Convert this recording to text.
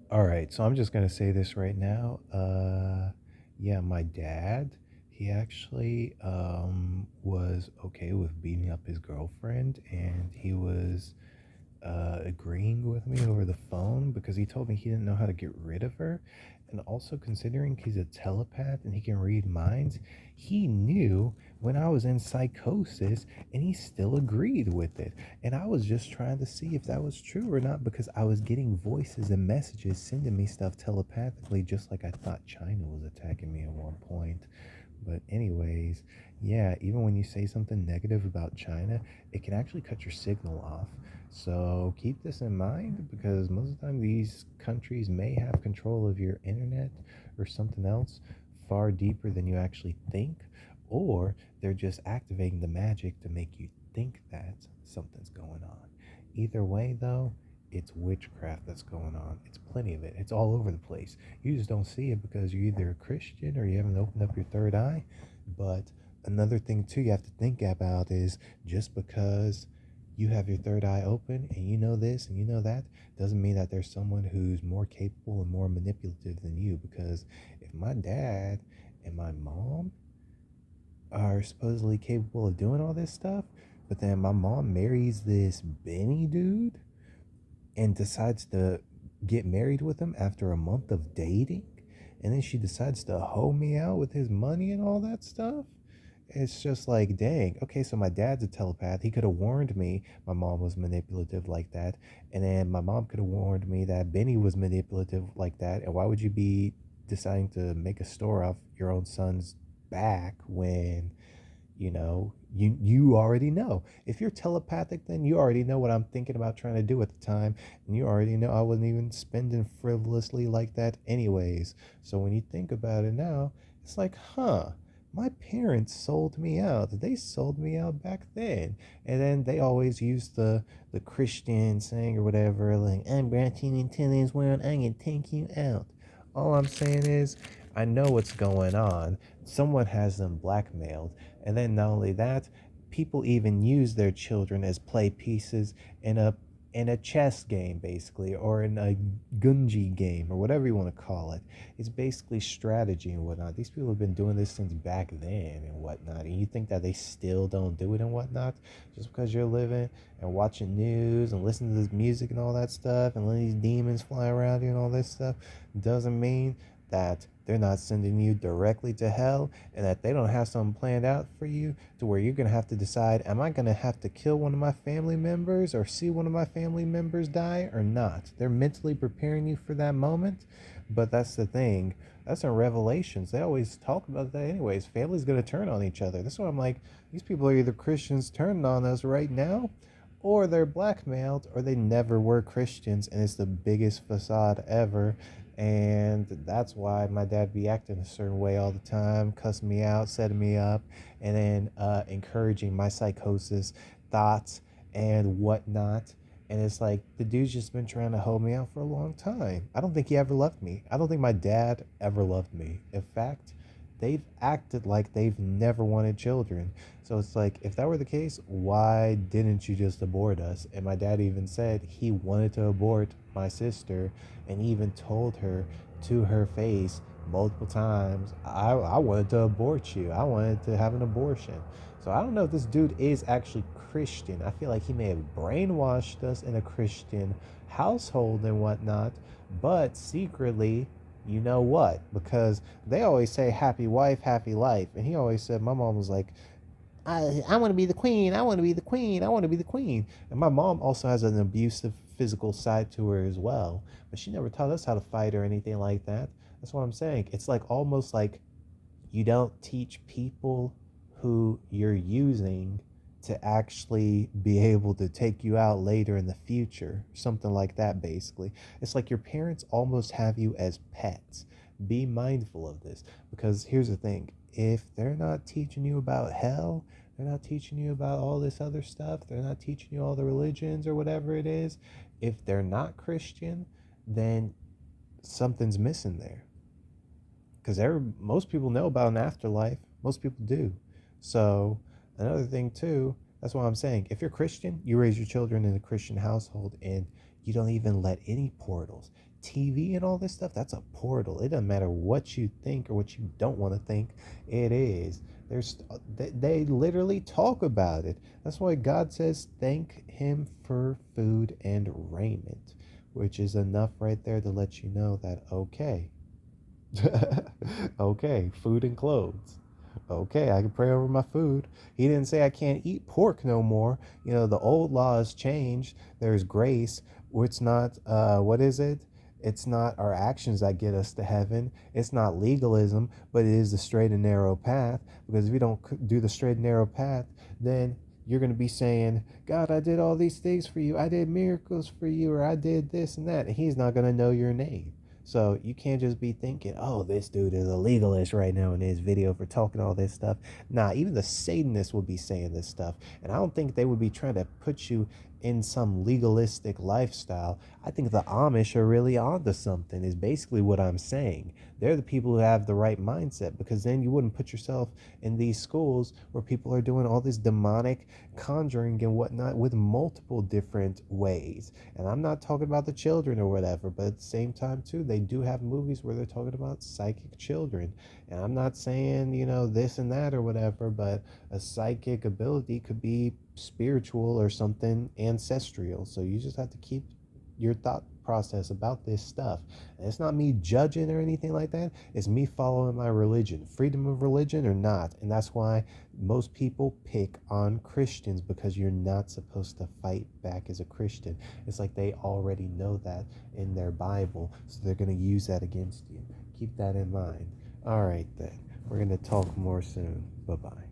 All right, so I'm just gonna say this right now. Yeah, my dad, he actually was okay with beating up his girlfriend, and he was agreeing with me over the phone because he told me he didn't know how to get rid of her. And also, considering he's a telepath and he can read minds, he knew when I was in psychosis and he still agreed with it. And I was just trying to see if that was true or not because I was getting voices and messages sending me stuff telepathically, just like I thought China was attacking me at one point. But anyways, yeah, even when you say something negative about China, it can actually cut your signal off. So keep this in mind because most of the time these countries may have control of your internet or something else far deeper than you actually think, or they're just activating the magic to make you think that something's going on. Either way, though, it's witchcraft that's going on. It's plenty of it. It's all over the place. You just don't see it because you're either a Christian or you haven't opened up your third eye. But another thing, too, you have to think about is just because you have your third eye open and you know this and you know that doesn't mean that there's someone who's more capable and more manipulative than you. Because if my dad and my mom are supposedly capable of doing all this stuff, but then my mom marries this Benny dude and decides to get married with him after a month of dating, and then she decides to hoe me out with his money and all that stuff. It's just like, dang, okay, so my dad's a telepath. He could have warned me my mom was manipulative like that. And then my mom could have warned me that Benny was manipulative like that. And why would you be deciding to make a store off your own son's back when you already know? If you're telepathic, then you already know what I'm thinking about trying to do at the time, and you already know I wasn't even spending frivolously like that anyways. So when you think about it now, it's like, huh, my parents sold me out. They sold me out back then. And then they always use the Christian saying or whatever, like, I'm branching into this world, I can take you out. All I'm saying is I know what's going on. Someone has them blackmailed. And then not only that, people even use their children as play pieces in a chess game, basically, or in a gunji game, or whatever you want to call it. It's basically strategy and whatnot. These people have been doing this since back then and whatnot. And you think that they still don't do it and whatnot? Just because you're living and watching news and listening to this music and all that stuff and letting these demons fly around you and all this stuff doesn't mean that they're not sending you directly to hell, and that they don't have something planned out for you to where you're going to have to decide, am I going to have to kill one of my family members or see one of my family members die or not? They're mentally preparing you for that moment. But that's the thing. That's in Revelations. They always talk about that anyways. Family's going to turn on each other. That's why I'm like, these people are either Christians turning on us right now, or they're blackmailed, or they never were Christians, and it's the biggest facade ever. And that's why my dad be acting a certain way all the time, cussing me out, setting me up, and then encouraging my psychosis thoughts and whatnot. And it's like the dude's just been trying to hold me out for a long time. I don't think he ever loved me. I don't think my dad ever loved me. In fact, they've acted like they've never wanted children. So it's like, if that were the case, why didn't you just abort us? And my dad even said he wanted to abort my sister and even told her to her face multiple times, I wanted to abort you. I wanted to have an abortion. So I don't know if this dude is actually Christian. I feel like he may have brainwashed us in a Christian household and whatnot, but secretly, you know what? Because they always say happy wife, happy life. And he always said, my mom was like, I want to be the queen. I want to be the queen. I want to be the queen. And my mom also has an abusive physical side to her as well. But she never taught us how to fight or anything like that. That's what I'm saying. It's like almost like you don't teach people who you're using to actually be able to take you out later in the future. Something like that, basically. It's like your parents almost have you as pets. Be mindful of this because here's the thing, if they're not teaching you about hell, they're not teaching you about all this other stuff, they're not teaching you all the religions or whatever it is, if they're not Christian, then something's missing there because most people know about an afterlife. Most people do. So another thing too, that's what I'm saying. If you're Christian, you raise your children in a Christian household, and You don't even let any portals. TV and all this stuff, that's a portal. It doesn't matter what you think or what you don't want to think, it is. They literally talk about it. That's why God says, thank Him for food and raiment, which is enough right there to let you know that, okay, okay, food and clothes. Okay, I can pray over my food. He didn't say I can't eat pork no more. The old law has changed. There's grace. It's not, what is it? It's not our actions that get us to heaven. It's not legalism, but it is the straight and narrow path. Because if you don't do the straight and narrow path, then you're going to be saying, God, I did all these things for you. I did miracles for you, or I did this and that. And He's not going to know your name. So you can't just be thinking, oh, this dude is a legalist right now in his video for talking all this stuff. Nah, even the Satanists would be saying this stuff. And I don't think they would be trying to put you in some legalistic lifestyle. I think the Amish are really onto something, is basically what I'm saying. They're the people who have the right mindset, because then you wouldn't put yourself in these schools where people are doing all this demonic conjuring and whatnot with multiple different ways. And I'm not talking about the children or whatever, but at the same time, too, they do have movies where they're talking about psychic children. And I'm not saying, this and that or whatever, but a psychic ability could be spiritual or something ancestral. So you just have to keep your thought process about this stuff. And it's not me judging or anything like that. It's me following my religion, freedom of religion or not. And that's why most people pick on Christians, because you're not supposed to fight back as a Christian. It's like they already know that in their Bible, so they're going to use that against you. Keep that in mind. All right, then. We're going to talk more soon. Bye-bye.